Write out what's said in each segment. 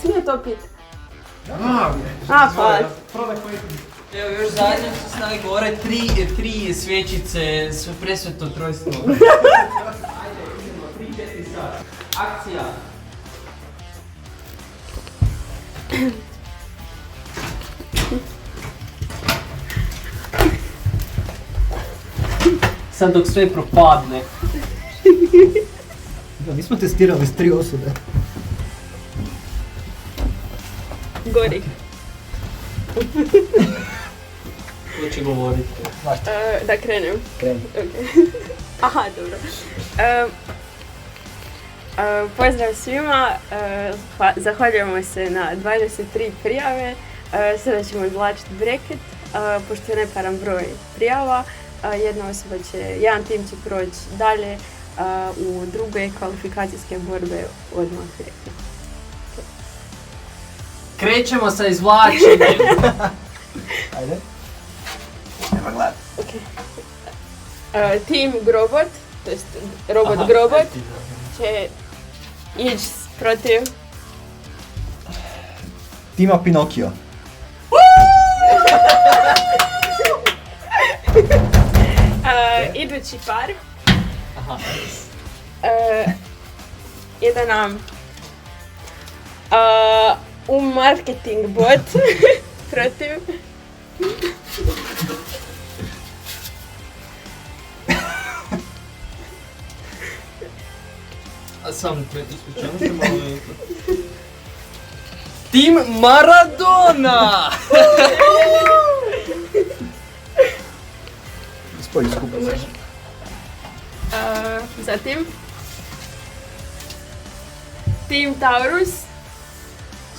Smije to pit. Hvala. Evo još zadnje što stavi gore, tri svječice, presveto trojstvo. Ajde, idemo, 3-4 sat. Akcija. Sad dok sve propadne. Da, nismo testirali s 3 osobe. Gori. Ko će govoriti? Da krenem. Kreni. Okay. Aha, dobro. Pozdrav svima, zahvaljujemo se na 23 prijave. Sada ćemo izvlačiti breket, pošto je neparan broj prijava. Jedan tim će proći dalje u druge kvalifikacijske borbe odmah direktno. Krećemo sa izvlačenjem. Ajde. Nema glad. Okay. Tim Grobot, to jest robot Grobot, će ići protiv Tima Pinokio. idući par. Jedan nam marketing bot protiv A sam ispričavam se malo. Tim Maradona! Spolji skupa. Zatim Tim Taurus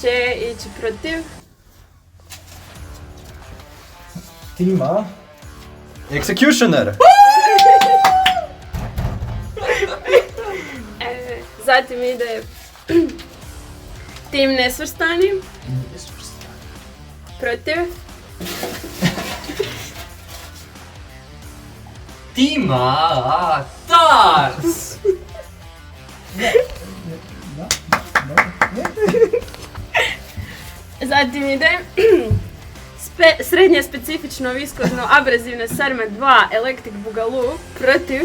će ići protiv Tima Executioner. Zatim ide Tim Nesvrstani protiv Tima Tars! Zatim ide srednje specifično viskozno abrezivne Sarme 2 Electric Boogaloo protiv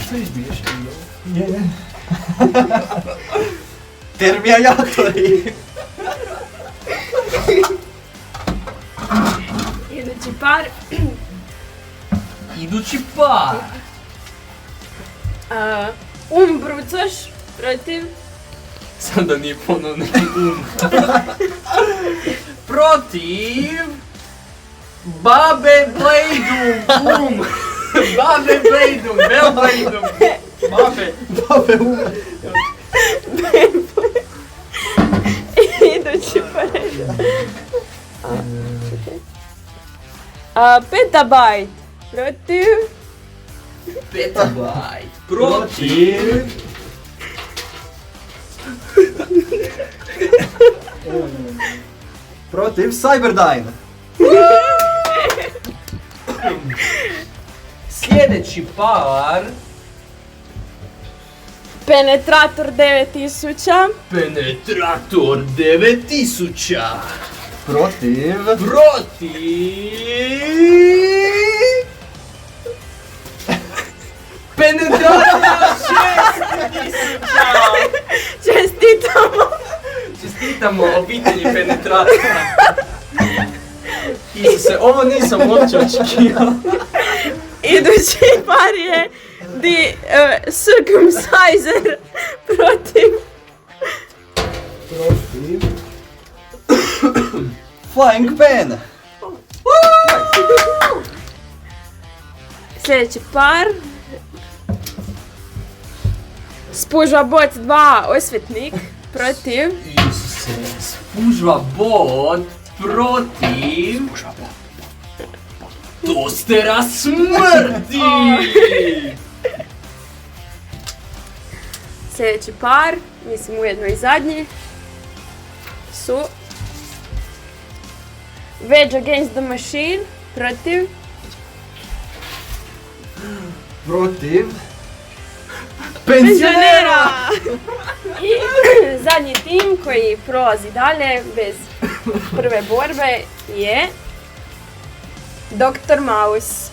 Što izbiješ? Je. Termijatori. idući par Idući par! Brucoš protiv Sada nije ponovno neki protiv Babe Bladeum! Babe Bladeum! Bell Bladeum! Babe umre. idući par Petabyte protiv Petabyte! Protiv Protiv Cyberdyne. sljedeći par Penetrator 9000 Penetrator 9000 Protiv Penetrator 6000 Čestitamo obitelji Penetratora. Isuse, ovo nisam uopće očekivao. Idući par je Circumciser protiv Flying Pen. sljedeći par Spužva Bot 2 Osvetnik protiv Isuse, Spužva Bot protiv Tostera smrti! sljedeći par, mislim ujedno i zadnji, su Rage Against the Machine protiv Penzionera! I zadnji tim koji prolazi dalje bez prve borbe je Dr. Maus.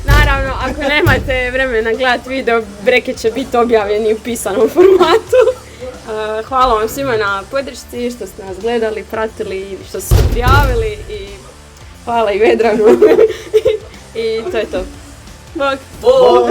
Naravno, ako nemate vremena gledati video, breket će biti objavljeni u pisanom formatu. Hvala vam svima na podršci, što ste nas gledali, pratili, što ste se prijavili i hvala i Vedranu. I to je to. Bog! Bog!